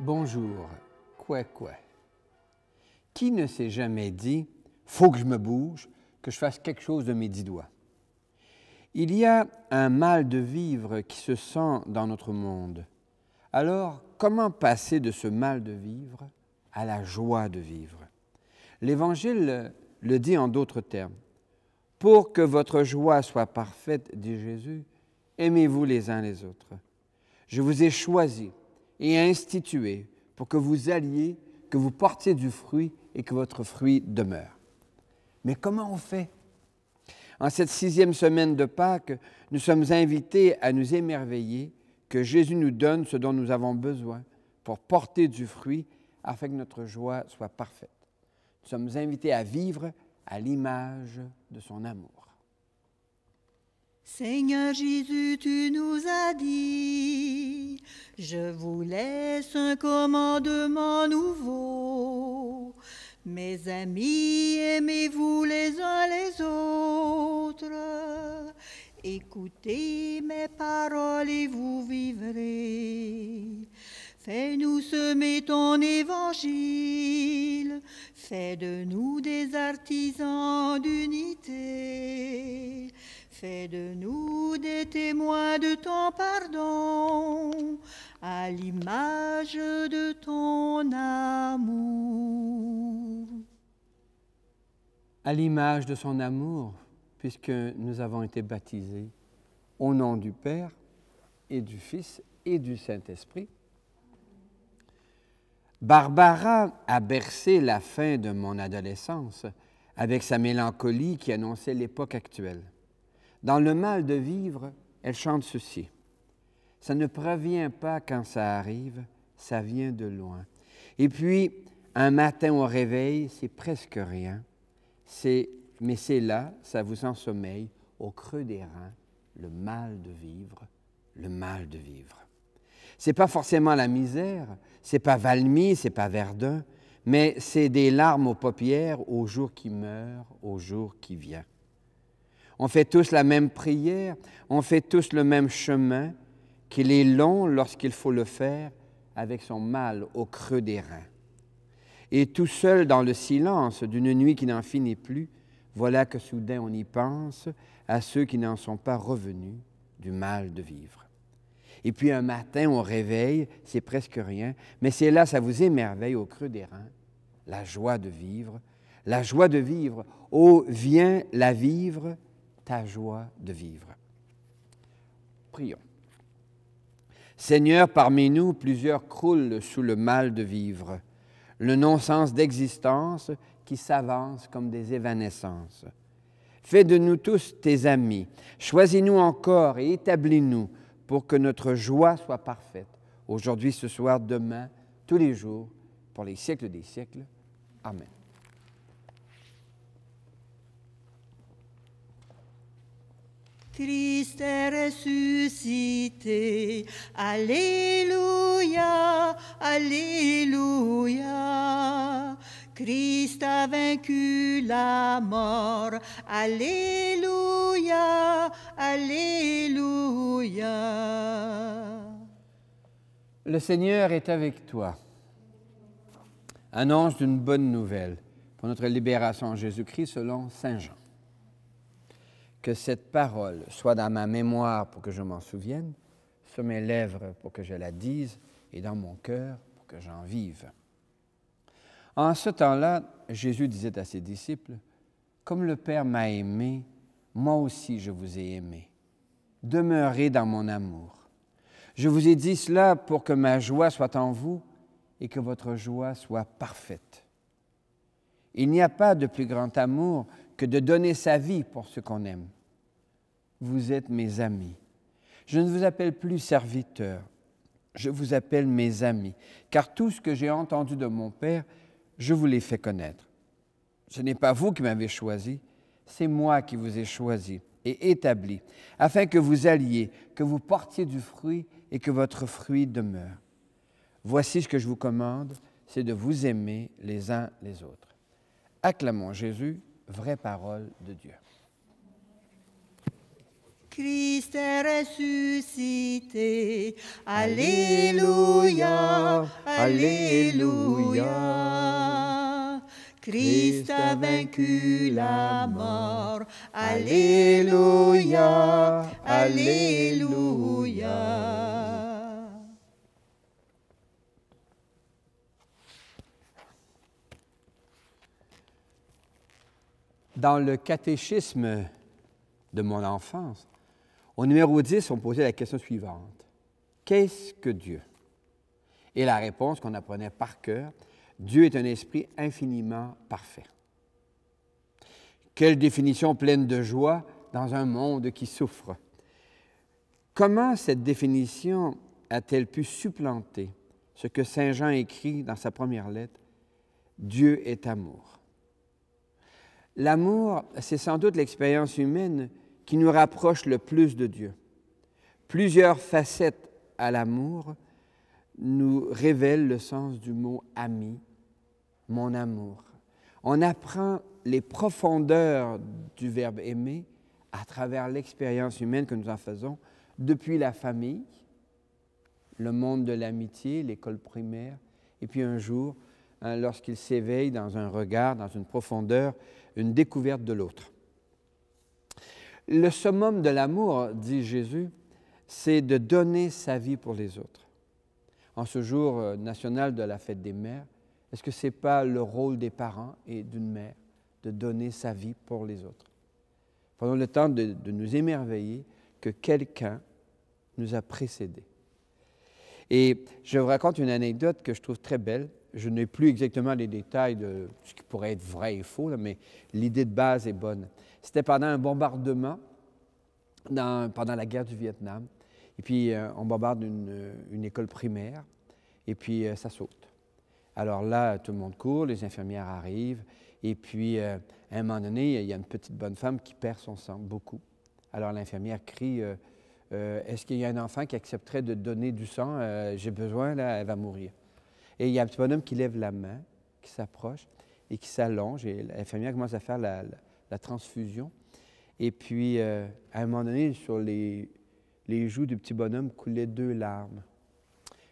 Bonjour, quoi. Qui ne s'est jamais dit « faut que je me bouge, que je fasse quelque chose de mes 10 doigts ». Il y a un mal de vivre qui se sent dans notre monde. Alors, comment passer de ce mal de vivre à la joie de vivre? L'Évangile le dit en d'autres termes. « Pour que votre joie soit parfaite, dit Jésus, aimez-vous les uns les autres. Je vous ai choisi et institué pour que vous alliez, que vous portiez du fruit et que votre fruit demeure. » Mais comment on fait? En cette 6e semaine de Pâques, nous sommes invités à nous émerveiller que Jésus nous donne ce dont nous avons besoin pour porter du fruit afin que notre joie soit parfaite. Nous sommes invités à vivre à l'image de son amour. Seigneur Jésus, tu nous as dit, je vous laisse un commandement nouveau. Mes amis, aimez-vous les uns les autres. Écoutez mes paroles et vous vivrez. Fais-nous semer ton évangile. Fais de nous des artisans d'unité. Fais de nous des témoins de ton pardon, à l'image de ton amour. À l'image de son amour, puisque nous avons été baptisés au nom du Père et du Fils et du Saint-Esprit. Barbara a bercé la fin de mon adolescence avec sa mélancolie qui annonçait l'époque actuelle. Dans le mal de vivre, elle chante ceci. Ça ne provient pas quand ça arrive, ça vient de loin. Et puis, un matin au réveil, c'est presque rien. Mais c'est là, ça vous ensommeille, au creux des reins, le mal de vivre, le mal de vivre. C'est pas forcément la misère, c'est pas Valmy, c'est pas Verdun, mais c'est des larmes aux paupières au jour qui meurt, au jour qui vient. On fait tous la même prière, on fait tous le même chemin, qu'il est long lorsqu'il faut le faire avec son mal au creux des reins. Et tout seul dans le silence d'une nuit qui n'en finit plus, voilà que soudain on y pense à ceux qui n'en sont pas revenus du mal de vivre. Et puis un matin au réveil, c'est presque rien, mais c'est là, ça vous émerveille au creux des reins, la joie de vivre. La joie de vivre, oh, viens la vivre, ta joie de vivre. Prions. Seigneur, parmi nous, plusieurs croulent sous le mal de vivre, le non-sens d'existence qui s'avance comme des évanescences. Fais de nous tous tes amis, choisis-nous encore et établis-nous pour que notre joie soit parfaite, aujourd'hui, ce soir, demain, tous les jours, pour les siècles des siècles. Amen. Christ est ressuscité, Alléluia, Alléluia. Christ a vaincu la mort, Alléluia, Alléluia. Le Seigneur est avec toi. Annonce d'une bonne nouvelle pour notre libération en Jésus-Christ selon Saint Jean. Que cette parole soit dans ma mémoire pour que je m'en souvienne, sur mes lèvres pour que je la dise et dans mon cœur pour que j'en vive. En ce temps-là, Jésus disait à ses disciples, « Comme le Père m'a aimé, moi aussi je vous ai aimé. Demeurez dans mon amour. Je vous ai dit cela pour que ma joie soit en vous et que votre joie soit parfaite. Il n'y a pas de plus grand amour que de donner sa vie pour ce qu'on aime. Vous êtes mes amis. Je ne vous appelle plus serviteurs, je vous appelle mes amis, car tout ce que j'ai entendu de mon Père, je vous l'ai fait connaître. Ce n'est pas vous qui m'avez choisi, c'est moi qui vous ai choisi et établi, afin que vous alliez, que vous portiez du fruit et que votre fruit demeure. Voici ce que je vous commande, c'est de vous aimer les uns les autres. » Acclamons Jésus, vraie parole de Dieu. Christ est ressuscité. Alléluia, Alléluia. Christ a vaincu la mort. Alléluia, Alléluia. Dans le catéchisme de mon enfance, au numéro 10, on posait la question suivante. Qu'est-ce que Dieu? Et la réponse qu'on apprenait par cœur, Dieu est un esprit infiniment parfait. Quelle définition pleine de joie dans un monde qui souffre. Comment cette définition a-t-elle pu supplanter ce que Saint Jean écrit dans sa première lettre? Dieu est amour. L'amour, c'est sans doute l'expérience humaine qui nous rapproche le plus de Dieu. Plusieurs facettes à l'amour nous révèlent le sens du mot « ami », mon amour. On apprend les profondeurs du verbe aimer à travers l'expérience humaine que nous en faisons depuis la famille, le monde de l'amitié, l'école primaire, et puis un jour, lorsqu'il s'éveille dans un regard, dans une profondeur, une découverte de l'autre. Le summum de l'amour, dit Jésus, c'est de donner sa vie pour les autres. En ce jour national de la fête des mères, est-ce que ce n'est pas le rôle des parents et d'une mère de donner sa vie pour les autres? Prenons le temps de nous émerveiller que quelqu'un nous a précédés. Et je vous raconte une anecdote que je trouve très belle. Je n'ai plus exactement les détails de ce qui pourrait être vrai et faux, là, mais l'idée de base est bonne. C'était pendant un bombardement pendant la guerre du Vietnam. Et puis, on bombarde une école primaire, et puis ça saute. Alors là, tout le monde court, les infirmières arrivent, et puis, à un moment donné, il y a une petite bonne femme qui perd son sang, beaucoup. Alors l'infirmière crie, est-ce qu'il y a un enfant qui accepterait de donner du sang? J'ai besoin, là, elle va mourir. Et il y a un petit bonhomme qui lève la main, qui s'approche et qui s'allonge, et l'infirmière commence à faire la transfusion. Et puis, à un moment donné, sur les joues du petit bonhomme coulaient 2 larmes.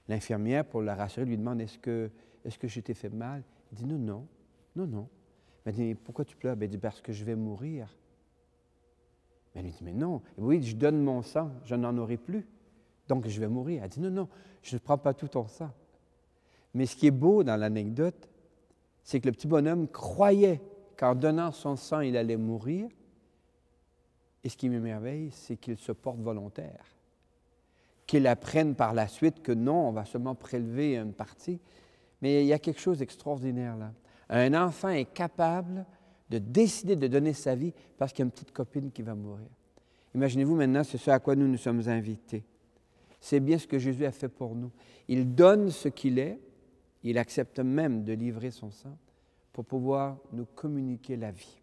L'infirmière, pour le rassurer, lui demande, est-ce que je t'ai fait mal? Il dit, non. Elle dit, pourquoi tu pleures? Elle dit, parce que je vais mourir. Elle lui dit, mais non. Oui, je donne mon sang, je n'en aurai plus. Donc, je vais mourir. Elle dit, non, je ne prends pas tout ton sang. Mais ce qui est beau dans l'anecdote, c'est que le petit bonhomme croyait qu'en donnant son sang, il allait mourir. Et ce qui m'émerveille, c'est qu'il se porte volontaire. Qu'il apprenne par la suite que non, on va seulement prélever une partie. Mais il y a quelque chose d'extraordinaire là. Un enfant est capable de décider de donner sa vie parce qu'il y a une petite copine qui va mourir. Imaginez-vous maintenant, c'est ce à quoi nous sommes invités. C'est bien ce que Jésus a fait pour nous. Il donne ce qu'il est, il accepte même de livrer son sang pour pouvoir nous communiquer la vie.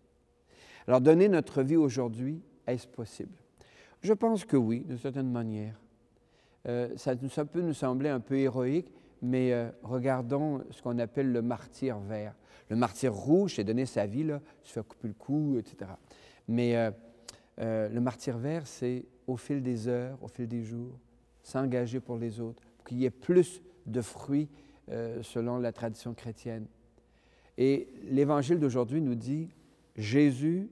Alors, donner notre vie aujourd'hui, est-ce possible? Je pense que oui, d'une certaine manière. Ça peut nous sembler un peu héroïque, mais regardons ce qu'on appelle le martyre vert. Le martyr rouge, c'est donner sa vie, là, se faire couper le cou, etc. Mais le martyr vert, c'est au fil des heures, au fil des jours, s'engager pour les autres, pour qu'il y ait plus de fruits selon la tradition chrétienne. Et l'Évangile d'aujourd'hui nous dit, Jésus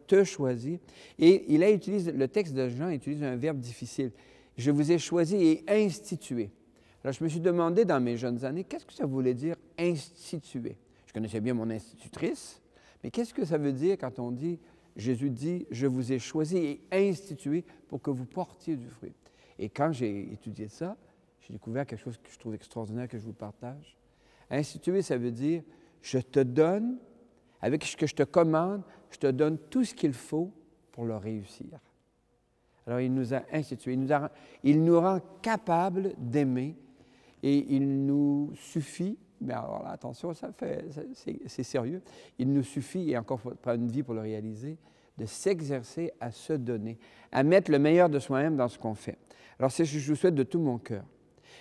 te choisit. Et le texte de Jean utilise un verbe difficile. Je vous ai choisi et institué. Alors, je me suis demandé dans mes jeunes années, qu'est-ce que ça voulait dire instituer? Je connaissais bien mon institutrice, mais qu'est-ce que ça veut dire quand on dit, Jésus dit, je vous ai choisi et institué pour que vous portiez du fruit? Et quand j'ai étudié ça, j'ai découvert quelque chose que je trouve extraordinaire, que je vous partage. Instituer, ça veut dire, je te donne, avec ce que je te commande, je te donne tout ce qu'il faut pour le réussir. Alors, il nous a institués, il nous rend capables d'aimer et il nous suffit, mais alors là, attention, c'est sérieux, il nous suffit, et encore il faut prendre une vie pour le réaliser, de s'exercer à se donner, à mettre le meilleur de soi-même dans ce qu'on fait. Alors, c'est ce que je vous souhaite de tout mon cœur.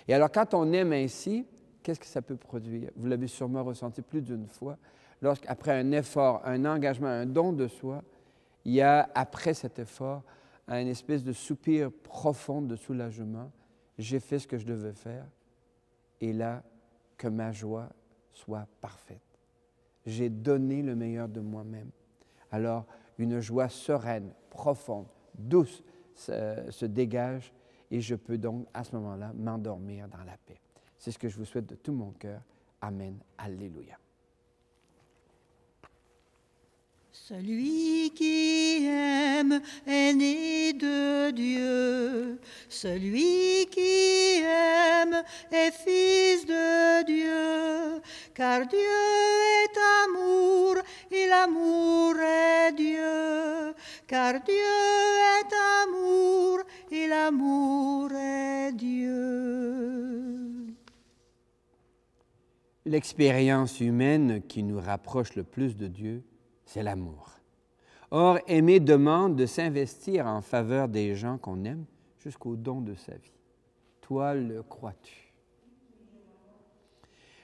Et alors, quand on aime ainsi, qu'est-ce que ça peut produire? Vous l'avez sûrement ressenti plus d'une fois, lorsqu'après un effort, un engagement, un don de soi, il y a, après cet effort, une espèce de soupir profond de soulagement. J'ai fait ce que je devais faire, et là, que ma joie soit parfaite. J'ai donné le meilleur de moi-même. Alors, une joie sereine, profonde, douce se dégage, et je peux donc, à ce moment-là, m'endormir dans la paix. C'est ce que je vous souhaite de tout mon cœur. Amen. Alléluia. Celui qui aime est né de Dieu. Celui qui aime est fils de Dieu. Car Dieu est amour et l'amour est Dieu. Car Dieu est amour et l'amour est Dieu. L'expérience humaine qui nous rapproche le plus de Dieu, c'est l'amour. Or, aimer demande de s'investir en faveur des gens qu'on aime jusqu'au don de sa vie. Toi, le crois-tu?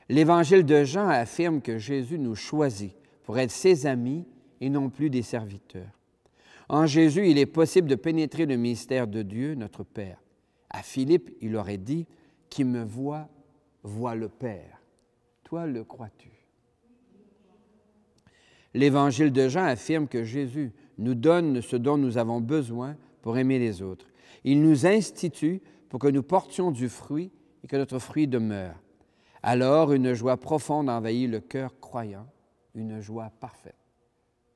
L'Évangile de Jean affirme que Jésus nous choisit pour être ses amis et non plus des serviteurs. En Jésus, il est possible de pénétrer le mystère de Dieu, notre Père. À Philippe, il aurait dit « Qui me voit, voit le Père ». Toi, le crois-tu? L'Évangile de Jean affirme que Jésus nous donne ce dont nous avons besoin pour aimer les autres. Il nous institue pour que nous portions du fruit et que notre fruit demeure. Alors, une joie profonde envahit le cœur croyant, une joie parfaite.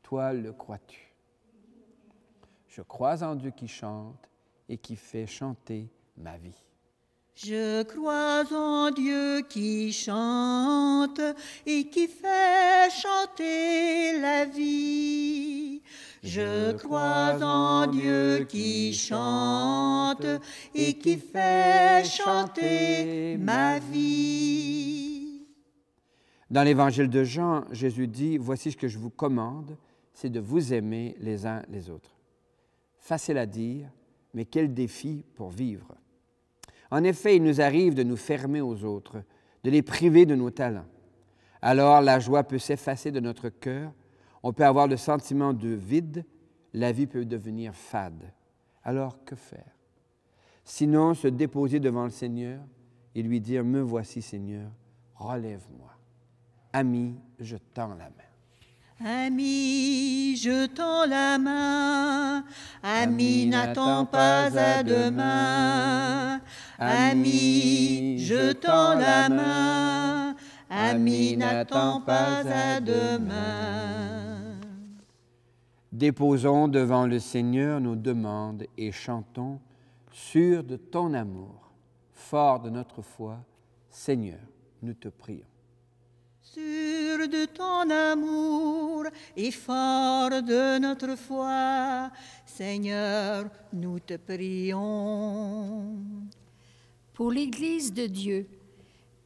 Toi, le crois-tu? Je crois en Dieu qui chante et qui fait chanter ma vie. Je crois en Dieu qui chante et qui fait chanter la vie. Je crois en Dieu qui chante et qui fait chanter ma vie. Dans l'Évangile de Jean, Jésus dit « Voici ce que je vous commande, c'est de vous aimer les uns les autres. » Facile à dire, mais quel défi pour vivre. En effet, il nous arrive de nous fermer aux autres, de les priver de nos talents. Alors, la joie peut s'effacer de notre cœur, on peut avoir le sentiment de vide, la vie peut devenir fade. Alors, que faire? Sinon, se déposer devant le Seigneur et lui dire « Me voici, Seigneur, relève-moi. Ami, je tends la main. » Ami, je tends la main. Ami, n'attends pas à demain. Ami, je tends la main. Ami, n'attends pas à demain. Déposons devant le Seigneur nos demandes et chantons, sûrs de ton amour, forts de notre foi, Seigneur, nous te prions. Sûr de ton amour et fort de notre foi, Seigneur, nous te prions. Pour l'Église de Dieu,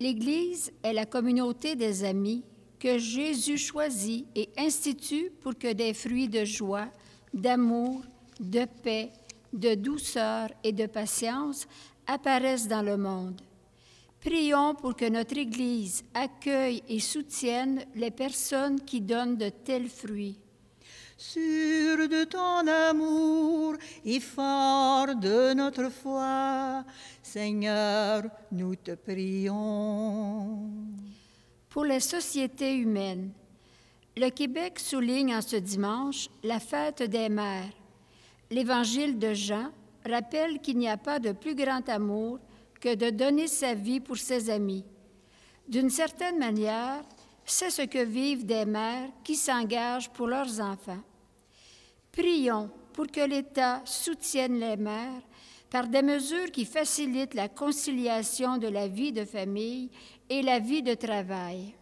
l'Église est la communauté des amis que Jésus choisit et institue pour que des fruits de joie, d'amour, de paix, de douceur et de patience apparaissent dans le monde. Prions pour que notre Église accueille et soutienne les personnes qui donnent de tels fruits. Sûr de ton amour et fort de notre foi, Seigneur, nous te prions. Pour les sociétés humaines, le Québec souligne en ce dimanche la fête des mères. L'Évangile de Jean rappelle qu'il n'y a pas de plus grand amour que de donner sa vie pour ses amis. D'une certaine manière, c'est ce que vivent des mères qui s'engagent pour leurs enfants. Prions pour que l'État soutienne les mères par des mesures qui facilitent la conciliation de la vie de famille et la vie de travail.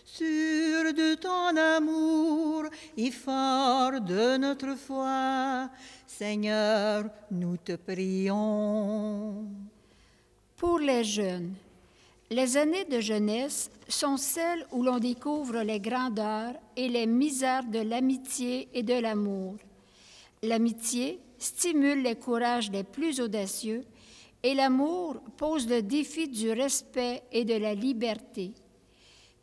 Sûr de ton amour et fort de notre foi, Seigneur, nous te prions. Pour les jeunes, les années de jeunesse sont celles où l'on découvre les grandeurs et les misères de l'amitié et de l'amour. L'amitié stimule les courages les plus audacieux et l'amour pose le défi du respect et de la liberté.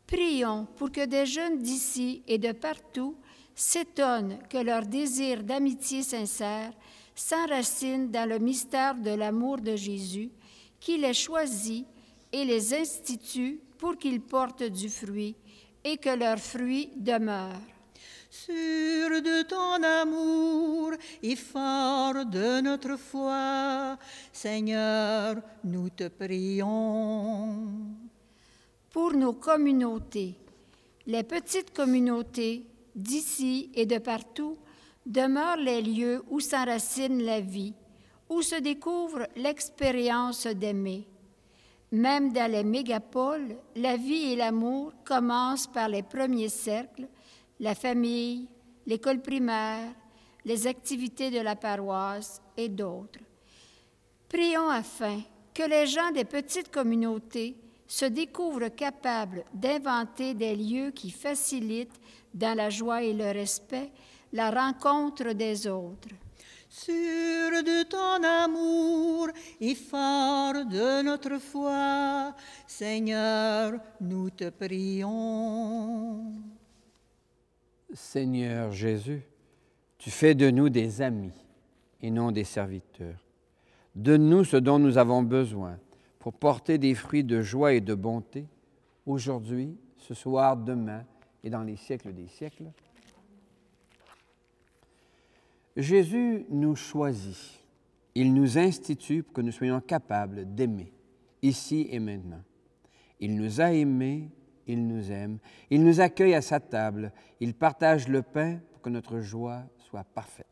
Prions pour que des jeunes d'ici et de partout s'étonnent que leur désir d'amitié sincère s'enracine dans le mystère de l'amour de Jésus, qui les choisit et les institue pour qu'ils portent du fruit et que leur fruit demeure. Sûr de ton amour et fort de notre foi, Seigneur, nous te prions. Pour nos communautés, les petites communautés d'ici et de partout demeurent les lieux où s'enracine la vie, où se découvre l'expérience d'aimer. Même dans les mégapoles, la vie et l'amour commencent par les premiers cercles, la famille, l'école primaire, les activités de la paroisse et d'autres. Prions afin que les gens des petites communautés se découvrent capables d'inventer des lieux qui facilitent, dans la joie et le respect, la rencontre des autres. Sûr de ton amour et fort de notre foi, Seigneur, nous te prions. Seigneur Jésus, tu fais de nous des amis et non des serviteurs. Donne-nous ce dont nous avons besoin pour porter des fruits de joie et de bonté, aujourd'hui, ce soir, demain et dans les siècles des siècles. Jésus nous choisit. Il nous institue pour que nous soyons capables d'aimer, ici et maintenant. Il nous a aimés, il nous aime, il nous accueille à sa table, il partage le pain pour que notre joie soit parfaite.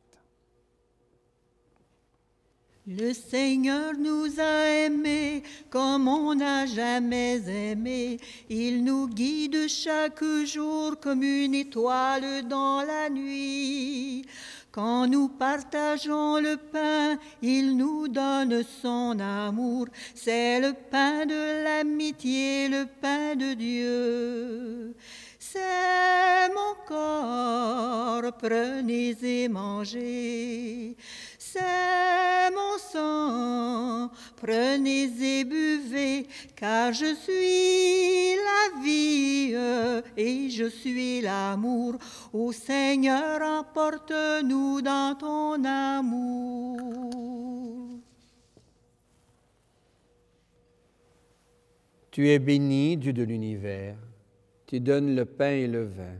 Le Seigneur nous a aimés comme on n'a jamais aimé. Il nous guide chaque jour comme une étoile dans la nuit. Quand nous partageons le pain, il nous donne son amour. C'est le pain de l'amitié, le pain de Dieu. C'est mon corps, prenez et mangez. C'est mon sang, prenez et buvez, car je suis la vie et je suis l'amour. Ô Seigneur, emporte-nous dans ton amour. Tu es béni, Dieu de l'univers. Tu donnes le pain et le vin,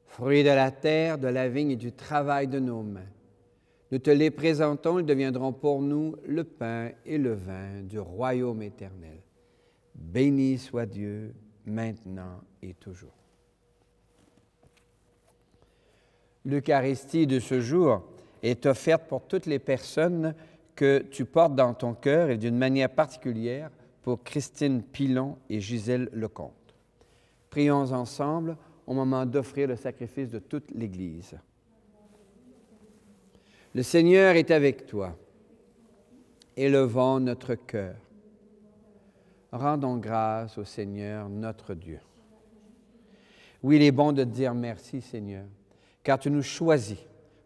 fruits de la terre, de la vigne et du travail de nos mains. Nous te les présentons, ils deviendront pour nous le pain et le vin du royaume éternel. Béni soit Dieu, maintenant et toujours. L'Eucharistie de ce jour est offerte pour toutes les personnes que tu portes dans ton cœur et d'une manière particulière pour Christine Pilon et Gisèle Lecomte. Prions ensemble au moment d'offrir le sacrifice de toute l'Église. Le Seigneur est avec toi. Élevons notre cœur. Rendons grâce au Seigneur, notre Dieu. Oui, il est bon de te dire merci, Seigneur, car tu nous choisis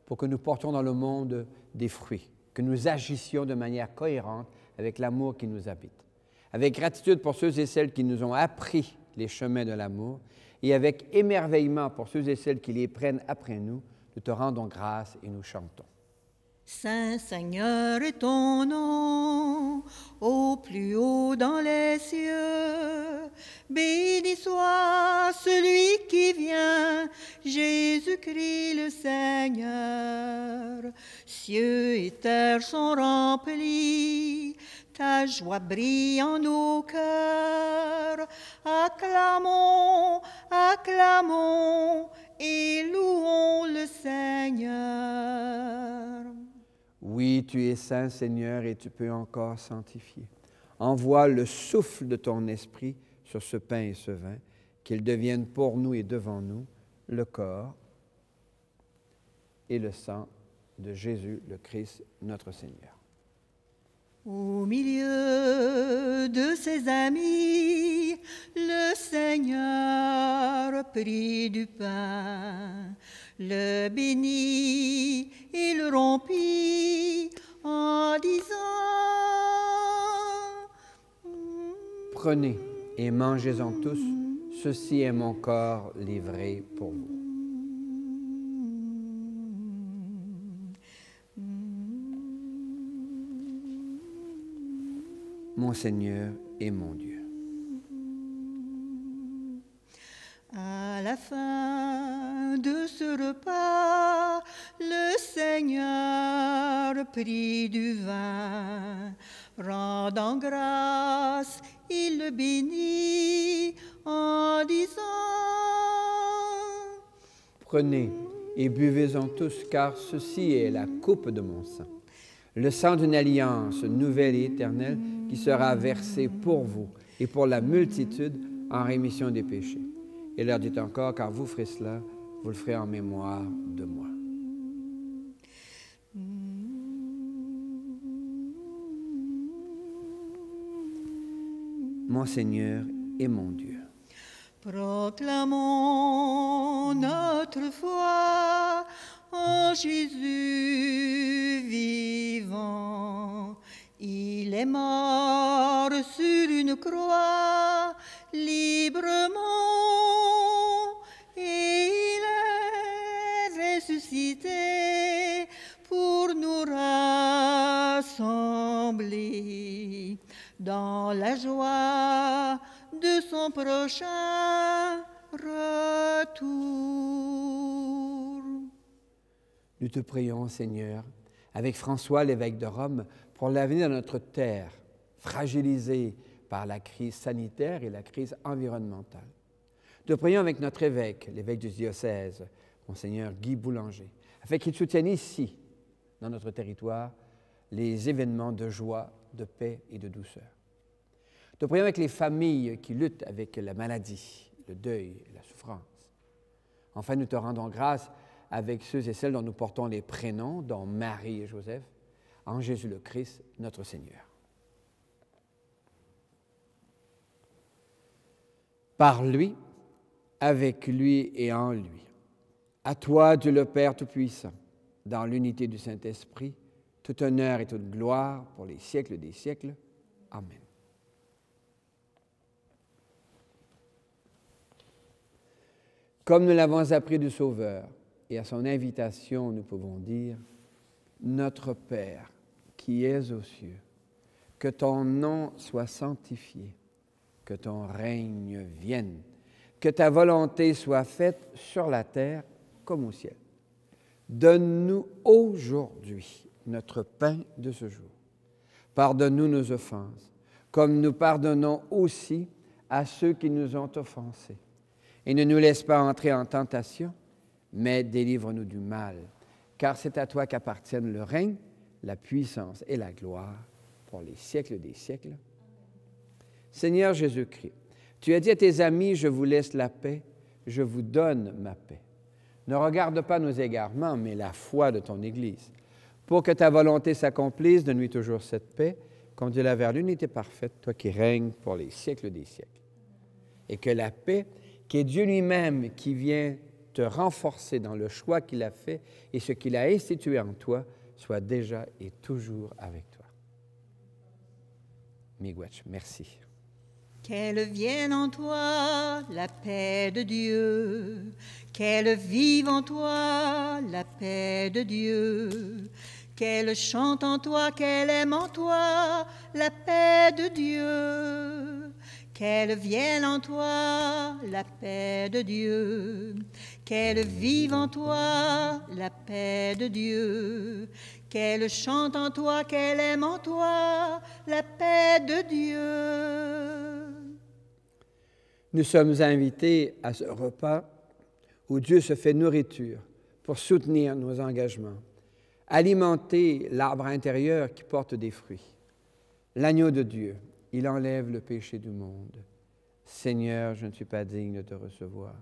pour que nous portions dans le monde des fruits, que nous agissions de manière cohérente avec l'amour qui nous habite. Avec gratitude pour ceux et celles qui nous ont appris les chemins de l'amour et avec émerveillement pour ceux et celles qui les prennent après nous, nous te rendons grâce et nous chantons. Saint Seigneur est ton nom, au plus haut dans les cieux. Béni soit celui qui vient, Jésus-Christ le Seigneur. Cieux et terre sont remplis, ta joie brille en nos cœurs. Acclamons, acclamons et louons le Seigneur. Oui, tu es saint, Seigneur, et tu peux encore sanctifier. Envoie le souffle de ton esprit sur ce pain et ce vin, qu'ils deviennent pour nous et devant nous le corps et le sang de Jésus, le Christ, notre Seigneur. Au milieu de ses amis, le Seigneur prit du pain, le bénit et le rompit en disant: Prenez et mangez-en tous, ceci est mon corps livré pour vous. mon Seigneur et mon Dieu. À la fin de ce repas, le Seigneur prit du vin. Rendant grâce, il le bénit en disant: Prenez et buvez-en tous, car ceci est la coupe de mon sang, le sang d'une alliance nouvelle et éternelle qui sera versé pour vous et pour la multitude en rémission des péchés. Et leur dit encore, car vous ferez cela, vous le ferez en mémoire de moi. Mon Seigneur et mon Dieu. Proclamons notre foi en Jésus vivant. Il est mort sur une croix librement et il est ressuscité pour nous rassembler dans la joie de son prochain retour. Nous te prions, Seigneur, avec François, l'évêque de Rome, pour l'avenir de notre terre, fragilisée par la crise sanitaire et la crise environnementale. Nous te prions avec notre évêque, l'évêque du diocèse, Monseigneur Guy Boulanger, afin qu'il soutienne ici, dans notre territoire, les événements de joie, de paix et de douceur. Nous te prions avec les familles qui luttent avec la maladie, le deuil et la souffrance. Enfin, nous te rendons grâce avec ceux et celles dont nous portons les prénoms, dont Marie et Joseph, en Jésus le Christ, notre Seigneur. Par lui, avec lui et en lui. À toi, Dieu le Père Tout-Puissant, dans l'unité du Saint-Esprit, tout honneur et toute gloire pour les siècles des siècles. Amen. Comme nous l'avons appris du Sauveur, et à son invitation, nous pouvons dire: Notre Père, qui es aux cieux, que ton nom soit sanctifié, que ton règne vienne, que ta volonté soit faite sur la terre comme au ciel. Donne-nous aujourd'hui notre pain de ce jour. Pardonne-nous nos offenses, comme nous pardonnons aussi à ceux qui nous ont offensés. Et ne nous laisse pas entrer en tentation, mais délivre-nous du mal, car c'est à toi qu'appartiennent le règne, la puissance et la gloire pour les siècles des siècles. Seigneur Jésus-Christ, tu as dit à tes amis: je vous laisse la paix, je vous donne ma paix. Ne regarde pas nos égarements, mais la foi de ton Église. Pour que ta volonté s'accomplisse, donne-lui toujours cette paix, conduis-la vers l'unité parfaite, toi qui règnes pour les siècles des siècles. Et que la paix, qui est Dieu lui-même, qui vient te renforcer dans le choix qu'il a fait et ce qu'il a institué en toi, soit déjà et toujours avec toi. Miigwech, merci. Qu'elle vienne en toi la paix de Dieu, qu'elle vive en toi la paix de Dieu, qu'elle chante en toi, qu'elle aime en toi la paix de Dieu, qu'elle vienne en toi la paix de Dieu, qu'elle vive en toi la paix de Dieu, qu'elle chante en toi, qu'elle aime en toi la paix de Dieu. Nous sommes invités à ce repas où Dieu se fait nourriture pour soutenir nos engagements, alimenter l'arbre intérieur qui porte des fruits. L'agneau de Dieu, il enlève le péché du monde. Seigneur, je ne suis pas digne de te recevoir,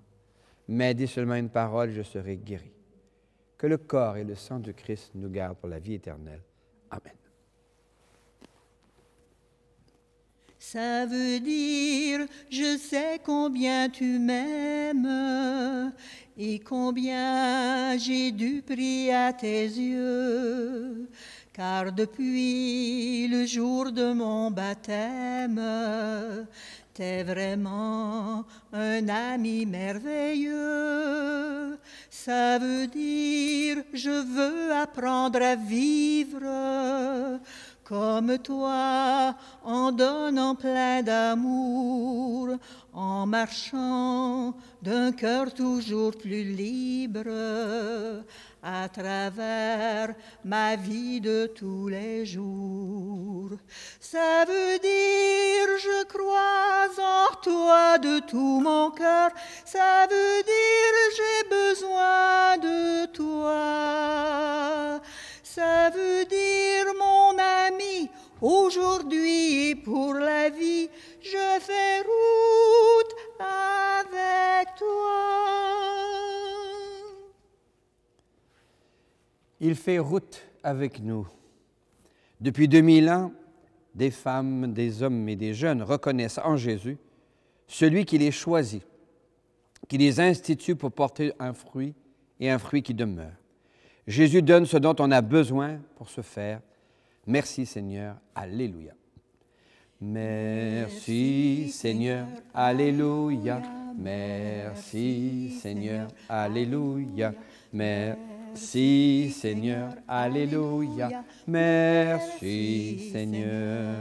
mais dis seulement une parole, je serai guéri. Que le corps et le sang du Christ nous gardent pour la vie éternelle. Amen. Ça veut dire, je sais combien tu m'aimes et combien j'ai dû prier à tes yeux, car depuis le jour de mon baptême, t'es vraiment un ami merveilleux. Ça veut dire, je veux apprendre à vivre comme toi, en donnant plein d'amour, en marchant d'un cœur toujours plus libre, à travers ma vie de tous les jours. Ça veut dire je crois en toi de tout mon cœur, ça veut dire j'ai besoin de toi. Ça veut dire mon ami, aujourd'hui et pour la vie, je fais route avec toi. Il fait route avec nous. Depuis 2000 ans, des femmes, des hommes et des jeunes reconnaissent en Jésus celui qui les choisit, qui les institue pour porter un fruit et un fruit qui demeure. Jésus donne ce dont on a besoin pour se faire. Merci Seigneur, Alléluia. Merci Seigneur, Alléluia. Merci Seigneur, Alléluia. Merci Seigneur, Alléluia. Merci Seigneur.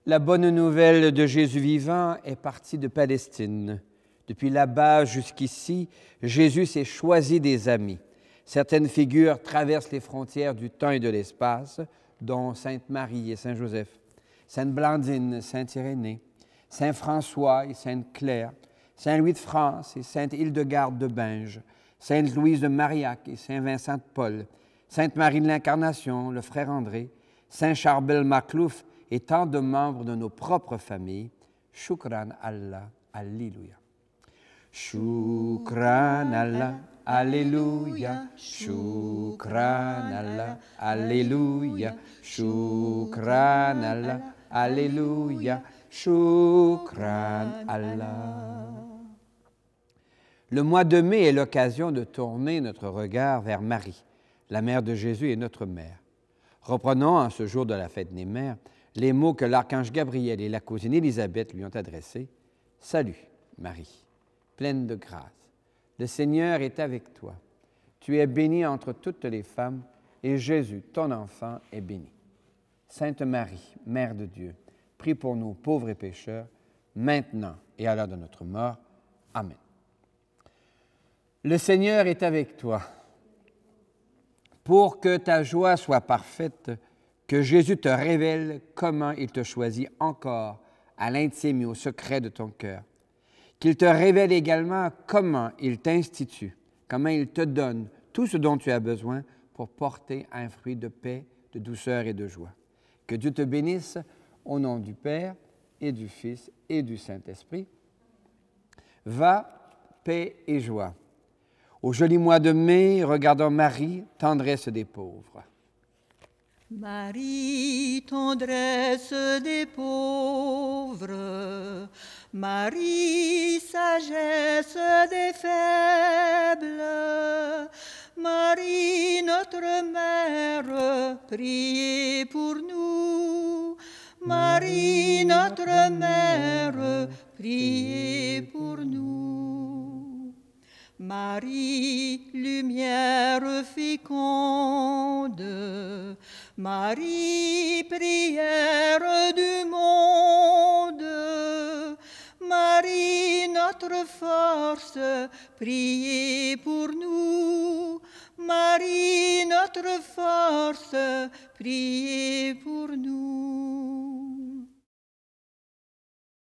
La bonne nouvelle de Jésus vivant est partie de Palestine. Depuis là-bas jusqu'ici, Jésus s'est choisi des amis. Certaines figures traversent les frontières du temps et de l'espace, dont Sainte Marie et Saint Joseph, Sainte Blandine, Saint Irénée, Saint François et Sainte Claire, Saint Louis de France et Sainte Hildegarde de Binge, Sainte Louise de Marillac et Saint Vincent de Paul, Sainte Marie de l'Incarnation, le frère André, Saint Charbel Maclouf et tant de membres de nos propres familles. Shukran Allah, Alléluia. Shukran Allah, Alléluia. Shukran Allah, Alléluia. Shukran Allah, Alléluia. Shukran Allah. Le mois de mai est l'occasion de tourner notre regard vers Marie, la mère de Jésus et notre mère. Reprenons, en ce jour de la fête des mères, les mots que l'archange Gabriel et la cousine Élisabeth lui ont adressés. « Salut, Marie, pleine de grâce, le Seigneur est avec toi. Tu es bénie entre toutes les femmes, et Jésus, ton enfant, est béni. Sainte Marie, Mère de Dieu, prie pour nous pauvres et pécheurs, maintenant et à l'heure de notre mort. Amen. » Le Seigneur est avec toi. Pour que ta joie soit parfaite, que Jésus te révèle comment il te choisit encore à l'intime et au secret de ton cœur. Qu'il te révèle également comment il t'institue, comment il te donne tout ce dont tu as besoin pour porter un fruit de paix, de douceur et de joie. Que Dieu te bénisse au nom du Père et du Fils et du Saint-Esprit. Va, paix et joie. Au joli mois de mai, regardons Marie, tendresse des pauvres. Marie, tendresse des pauvres, Marie, sagesse des faibles, Marie, notre mère, priez pour nous. Marie, notre mère, priez pour nous. Marie, lumière féconde, Marie, prière du monde, Marie, notre force, priez pour nous. Marie, notre force, priez pour nous.